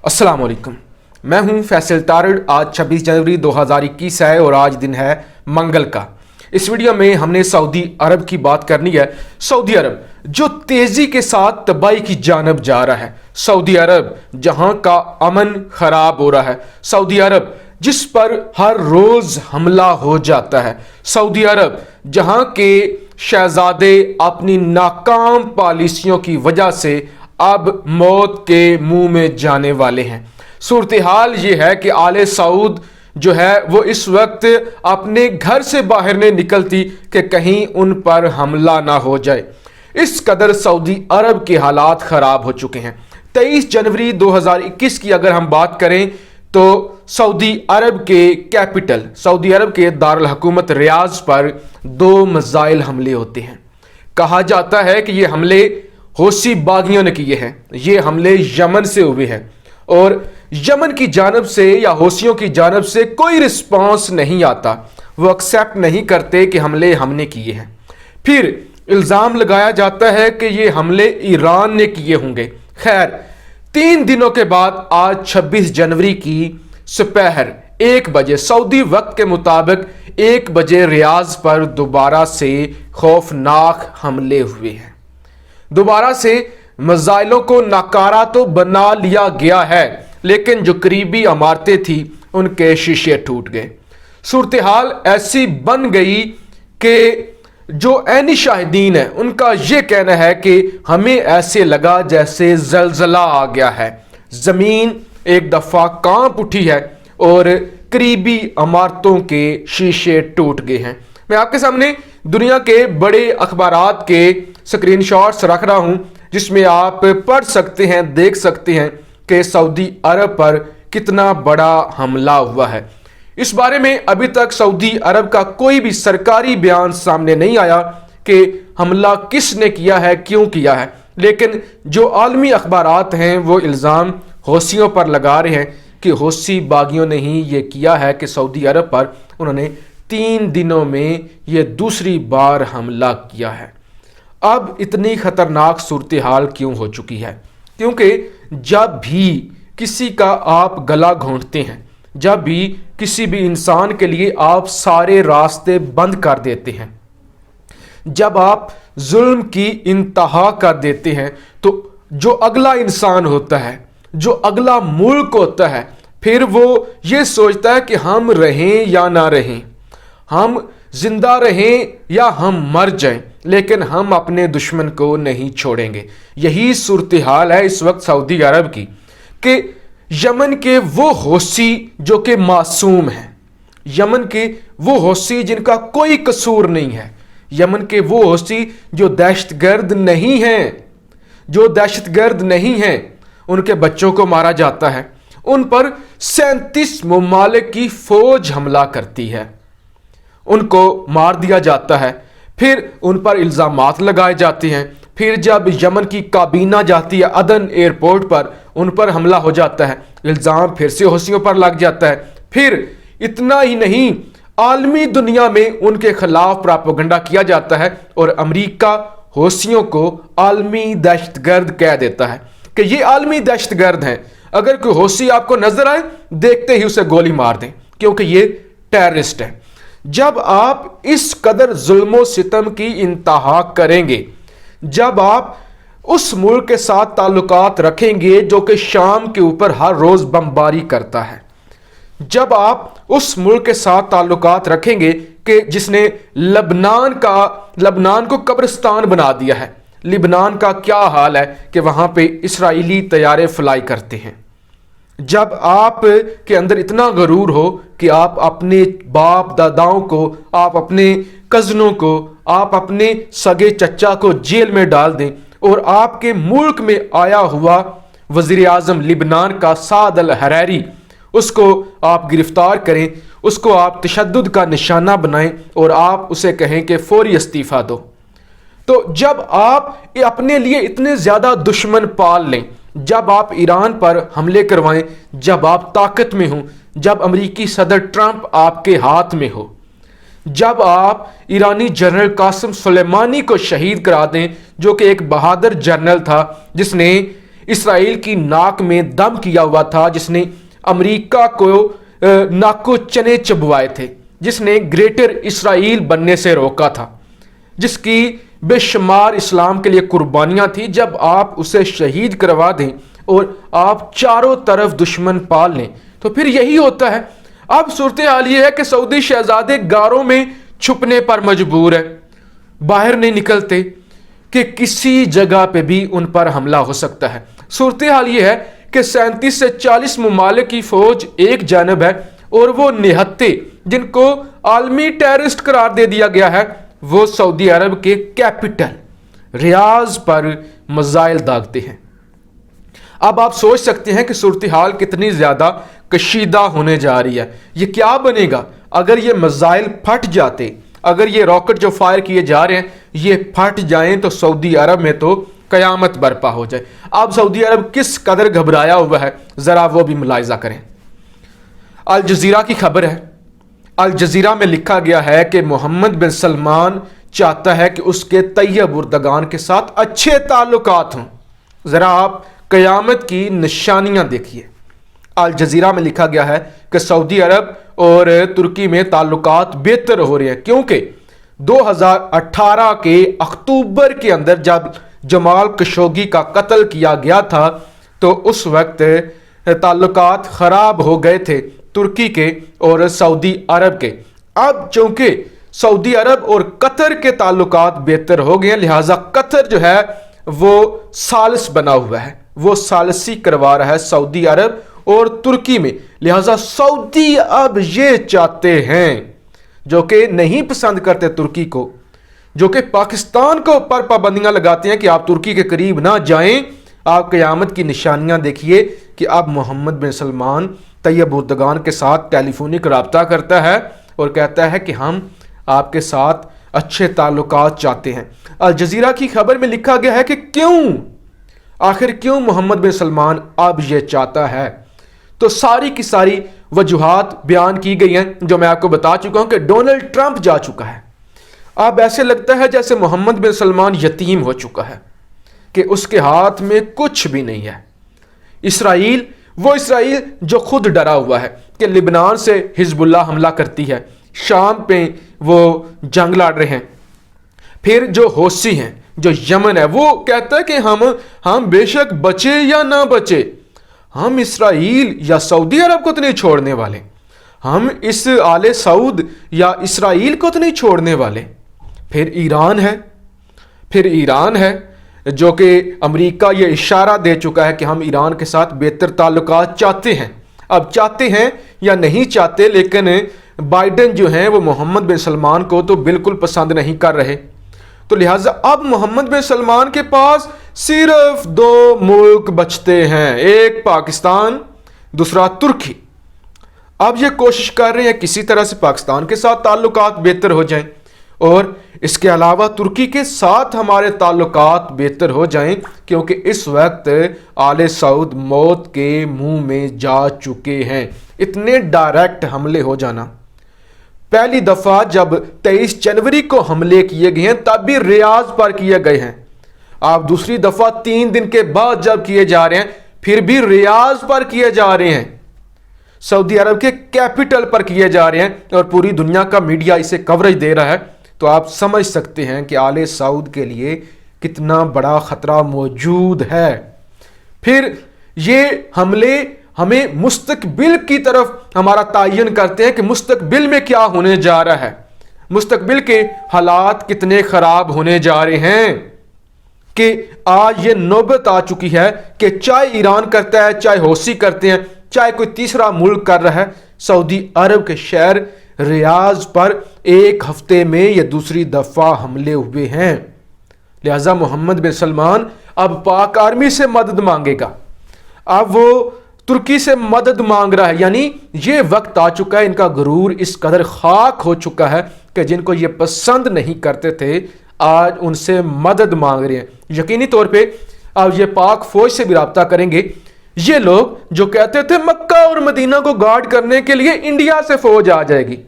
अस्सलाम वालेकुम। मैं हूं फैसल तारड़। आज 26 जनवरी 2021 है और आज दिन है मंगल का। इस वीडियो में हमने सऊदी अरब की बात करनी है। सऊदी अरब जो तेजी के साथ तबाही की जानब जा रहा है, सऊदी अरब जहां का अमन खराब हो रहा है, सऊदी अरब जिस पर हर रोज हमला हो जाता है, सऊदी अरब जहां के शहजादे अपनी नाकाम पॉलिसियों की वजह से अब मौत के मुंह में जाने वाले हैं। सूरत हाल ये है कि आले सऊद जो है वो इस वक्त अपने घर से बाहर नहीं निकलती कि कहीं उन पर हमला ना हो जाए। इस कदर सऊदी अरब के हालात खराब हो चुके हैं। 23 जनवरी 2021 की अगर हम बात करें तो सऊदी अरब के कैपिटल, सऊदी अरब के दारुल हुकूमत रियाज पर 2 मिसाइल हमले होते हैं। कहा जाता है कि ये हमले हौसी बागियों ने किए हैं। ये हमले यमन से हुए हैं और यमन की जानब से या हौसियों की जानब से कोई रिस्पांस नहीं आता। वो एक्सेप्ट नहीं करते कि हमले हमने किए हैं। फिर इल्ज़ाम लगाया जाता है कि ये हमले ईरान ने किए होंगे। खैर 3 दिनों के बाद आज 26 जनवरी की सुपहर 1 बजे सऊदी वक्त के मुताबिक 1 बजे रियाज पर दोबारा से खौफनाक हमले हुए हैं। दोबारा से मिसाइलों को नाकारा तो बना लिया गया है, लेकिन जो करीबी इमारतें थी उनके शीशे टूट गए। सूरत हाल ऐसी बन गई कि जो ऐनी शाहिदीन है उनका यह कहना है कि हमें ऐसे लगा जैसे जलजला आ गया है, जमीन एक दफा कांप उठी है और करीबी इमारतों के शीशे टूट गए हैं। मैं आपके सामने दुनिया के बड़े अखबारात के स्क्रीनशॉट्स रख रहा हूं जिसमें आप पढ़ सकते हैं, देख सकते हैं कि सऊदी अरब पर कितना बड़ा हमला हुआ है। इस बारे में अभी तक सऊदी अरब का कोई भी सरकारी बयान सामने नहीं आया कि हमला किसने किया है, क्यों किया है, लेकिन जो आलमी अखबारात हैं वो इल्ज़ाम हौसियों पर लगा रहे हैं कि हौसी बागियों ने ही ये किया है कि सऊदी अरब पर उन्होंने 3 दिनों में ये दूसरी बार हमला किया है। अब इतनी खतरनाक सूरत हाल क्यों हो चुकी है? क्योंकि जब भी किसी का आप गला घोंटते हैं, जब भी किसी भी इंसान के लिए आप सारे रास्ते बंद कर देते हैं, जब आप जुल्म की इंतहा कर देते हैं, तो जो अगला इंसान होता है, जो अगला मुल्क होता है, फिर वो ये सोचता है कि हम रहें या ना रहें, हम जिंदा रहें या हम मर जाएं, लेकिन हम अपने दुश्मन को नहीं छोड़ेंगे। यही सूरत हाल है इस वक्त सऊदी अरब की कि यमन के वो हौसी जो कि मासूम हैं, यमन के वो हौसी जिनका कोई कसूर नहीं है, यमन के वो हौसी जो दहशतगर्द नहीं हैं, जो दहशतगर्द नहीं हैं, उनके बच्चों को मारा जाता है। उन पर 37 ममालिक की फौज हमला करती है, उनको मार दिया जाता है, फिर उन पर इल्ज़ामात लगाए जाते हैं। फिर जब यमन की काबीना जाती है अदन एयरपोर्ट पर, उन पर हमला हो जाता है, इल्ज़ाम फिर से हौसियों पर लग जाता है। फिर इतना ही नहीं, आलमी दुनिया में उनके खिलाफ प्रोपेगेंडा किया जाता है और अमेरिका हौसियों को आलमी दहशतगर्द कह देता है कि ये आलमी दहशतगर्द हैं। अगर कोई हौसी आपको नजर आए, देखते ही उसे गोली मार दें, क्योंकि ये टेररिस्ट है। जब आप इस कदर जुल्मो सितम की इंतहा करेंगे, जब आप उस मुल्क के साथ ताल्लुकात रखेंगे जो कि शाम के ऊपर हर रोज बमबारी करता है, जब आप उस मुल्क के साथ ताल्लुकात रखेंगे कि जिसने लबनान को कब्रिस्तान बना दिया है, लिबनान का क्या हाल है कि वहां पे इस्राएली तैयारे फ्लाई करते हैं, जब आप के अंदर इतना गरूर हो कि आप अपने बाप दादाओं को, आप अपने कजनों को, आप अपने सगे चचा को जेल में डाल दें और आपके मुल्क में आया हुआ वजीर आजम लिबनान का साद अल हरैरी, उसको आप गिरफ्तार करें, उसको आप तशद्दुद का निशाना बनाएं और आप उसे कहें कि फौरी इस्तीफा दो। तो जब आप अपने लिए इतने ज्यादा दुश्मन पाल लें, जब आप ईरान पर हमले करवाएं, जब आप ताकत में हों, जब अमेरिकी सदर ट्रंप आपके हाथ में हो, जब आप ईरानी जनरल कासिम सुलेमानी को शहीद करा दें, जो कि एक बहादुर जनरल था जिसने इसराइल की नाक में दम किया हुआ था, जिसने अमेरिका को नाको चने चबवाए थे, जिसने ग्रेटर इसराइल बनने से रोका था, जिसकी बेशुमार इस्लाम के लिए कुर्बानियां थी। जब आप उसे शहीद करवा दें और आप चारों तरफ दुश्मन पाल लें तो फिर यही होता है। अब सूरत हाल ये है कि सऊदी शहजादे गारों में छुपने पर मजबूर है, बाहर नहीं निकलते कि किसी जगह पे भी उन पर हमला हो सकता है। सूरत हाल ये है कि 37 से 40 ममालिक की फौज एक जानब है और वो निहत्ते जिनको आलमी टेररिस्ट करार दे दिया गया है वो सऊदी अरब के कैपिटल रियाज पर मिसाइल दागते हैं। अब आप सोच सकते हैं कि सूरत हाल कितनी ज्यादा कशीदा होने जा रही है। ये क्या बनेगा अगर ये मिसाइल फट जाते, अगर ये रॉकेट जो फायर किए जा रहे हैं ये फट जाएं तो सऊदी अरब में तो कयामत बर्पा हो जाए। अब सऊदी अरब किस कदर घबराया हुआ है जरा वो भी मुलाहिजा करें। अल जजीरा की खबर है, अल जजीरा में लिखा गया है कि मोहम्मद बिन सलमान चाहता है कि उसके तैयब उर्दगान के साथ अच्छे ताल्लुकात हों। जरा आप कयामत की निशानियां देखिए। अल जजीरा में लिखा गया है कि सऊदी अरब और तुर्की में ताल्लुकात बेहतर हो रहे हैं, क्योंकि 2018 के अक्टूबर के अंदर जब जमाल खशोगी का कत्ल किया गया था तो उस वक्त ताल्लुकात खराब हो गए थे तुर्की के और सऊदी अरब के। अब चूंकि सऊदी अरब और कतर के ताल्लुकात बेहतर हो गए हैं, लिहाजा कतर जो है वो सालिस बना हुआ है, वो सालिसी करवा रहा है सऊदी अरब और तुर्की में। लिहाजा सऊदी अब ये चाहते हैं, जो कि नहीं पसंद करते तुर्की को, जो कि पाकिस्तान को पर पाबंदियां लगाते हैं कि आप तुर्की के करीब ना जाएं। आप क़यामत की निशानियां देखिए कि अब मोहम्मद बिन सलमान तैयब उर्दगान के साथ टेलीफोनिक रब्ता करता है और कहता है कि हम आपके साथ अच्छे ताल्लुकात चाहते हैं। अल जजीरा की खबर में लिखा गया है कि आखिर क्यों मोहम्मद बिन सलमान अब ये चाहता है। तो सारी की सारी वजूहात बयान की गई हैं जो मैं आपको बता चुका हूं कि डोनाल्ड ट्रंप जा चुका है। अब ऐसे लगता है जैसे मोहम्मद बिन सलमान यतीम हो चुका है कि उसके हाथ में कुछ भी नहीं है। इसराइल, वो इसराइल जो खुद डरा हुआ है कि लिबनान से हिजबुल्लाह हमला करती है, शाम पे वो जंग लड़ रहे हैं। फिर जो हौसी हैं, जो यमन है, वो कहता है कि हम बेशक बचे या ना बचे, हम इसराइल या सऊदी अरब को तो नहीं छोड़ने वाले, हम इस आले सऊद या इसराइल को तो नहीं छोड़ने वाले। फिर ईरान है जो कि अमेरिका ये इशारा दे चुका है कि हम ईरान के साथ बेहतर ताल्लुकात चाहते हैं। अब चाहते हैं या नहीं चाहते, लेकिन बाइडेन जो हैं वो मोहम्मद बिन सलमान को तो बिल्कुल पसंद नहीं कर रहे। तो लिहाजा अब मोहम्मद बिन सलमान के पास सिर्फ 2 मुल्क बचते हैं, एक पाकिस्तान, दूसरा तुर्की। अब ये कोशिश कर रहे हैं किसी तरह से पाकिस्तान के साथ ताल्लुकात बेहतर हो जाएं और इसके अलावा तुर्की के साथ हमारे ताल्लुकात बेहतर हो जाएं, क्योंकि इस वक्त आले सऊद मौत के मुंह में जा चुके हैं। इतने डायरेक्ट हमले हो जाना, पहली दफा जब 23 जनवरी को हमले किए गए हैं तब भी रियाज पर किए गए हैं। आप दूसरी दफा 3 दिन के बाद जब किए जा रहे हैं फिर भी रियाज पर किए जा रहे हैं, सऊदी अरब के कैपिटल पर किए जा रहे हैं और पूरी दुनिया का मीडिया इसे कवरेज दे रहा है। तो आप समझ सकते हैं कि आले सऊद के लिए कितना बड़ा खतरा मौजूद है। फिर ये हमले हमें मुस्तकबिल की तरफ हमारा तायन करते हैं कि मुस्तकबिल में क्या होने जा रहा है, मुस्तकबिल के हालात कितने खराब होने जा रहे हैं कि आज ये नौबत आ चुकी है कि चाहे ईरान करता है, चाहे हौसी करते हैं, चाहे कोई तीसरा मुल्क कर रहा है, सऊदी अरब के शहर रियाज पर एक हफ्ते में ये दूसरी दफा हमले हुए हैं। लिहाजा मोहम्मद बिन सलमान अब पाक आर्मी से मदद मांगेगा, अब वो तुर्की से मदद मांग रहा है। यानी ये वक्त आ चुका है, इनका गुरूर इस कदर खाक हो चुका है कि जिनको ये पसंद नहीं करते थे आज उनसे मदद मांग रहे हैं। यकीनी तौर पे अब ये पाक फौज से भी रब्ता करेंगे। ये लोग जो कहते थे मक्का और मदीना को गार्ड करने के लिए इंडिया से फौज आ जाएगी,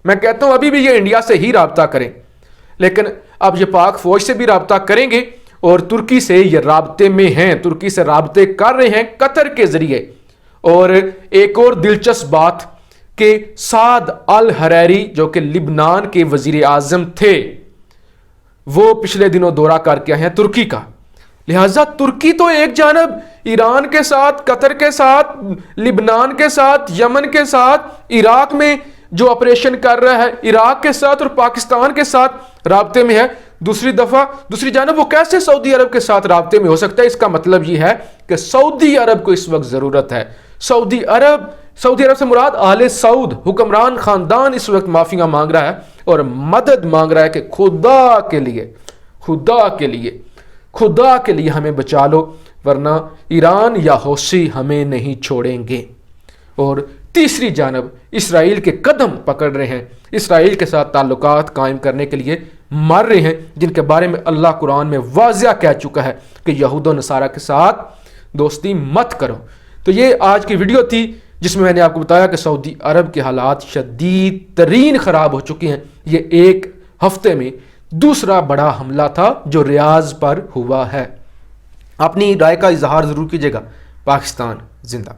मैं कहता हूं अभी भी ये इंडिया से ही रब्ता करें, लेकिन अब ये पाक फौज से भी रब्ता करेंगे اور ترکی سے یہ رابطے میں ہیں، ترکی سے رابطے کر رہے ہیں قطر کے ذریعے۔ اور ایک اور دلچسپ بات کہ سعد الحریری جو کہ لبنان کے وزیر اعظم تھے، وہ پچھلے دنوں دورہ کر کے آئے ہیں ترکی کا۔ لہٰذا ترکی تو ایک جانب ایران کے ساتھ، قطر کے ساتھ، لبنان کے ساتھ، یمن کے ساتھ، عراق میں جو آپریشن کر رہا ہے، عراق کے ساتھ اور پاکستان کے ساتھ رابطے میں ہے، دوسری جانب وہ کیسے سعودی عرب کے ساتھ رابطے میں ہو سکتا ہے؟ اس کا مطلب یہ ہے کہ سعودی عرب کو اس وقت ضرورت ہے۔ سعودی عرب سے مراد آل سعود، حکمران خاندان اس وقت معافیاں مانگ رہا ہے اور مدد مانگ رہا ہے کہ خدا کے لیے ہمیں بچا لو، ورنہ ایران یا حوثی ہمیں نہیں چھوڑیں گے۔ اور تیسری جانب اسرائیل کے قدم پکڑ رہے ہیں، اسرائیل کے ساتھ تعلقات قائم کرنے کے لیے مر رہے ہیں، جن کے بارے میں اللہ قرآن میں واضح کہہ چکا ہے کہ یہود و نصارہ کے ساتھ دوستی مت کرو۔ تو یہ آج کی ویڈیو تھی جس میں نے آپ کو بتایا کہ سعودی عرب کے حالات شدید ترین خراب ہو چکے ہیں۔ یہ ایک ہفتے میں دوسرا بڑا حملہ تھا جو ریاض پر ہوا ہے۔ اپنی رائے کا اظہار ضرور کیجیے گا۔ پاکستان زندہ۔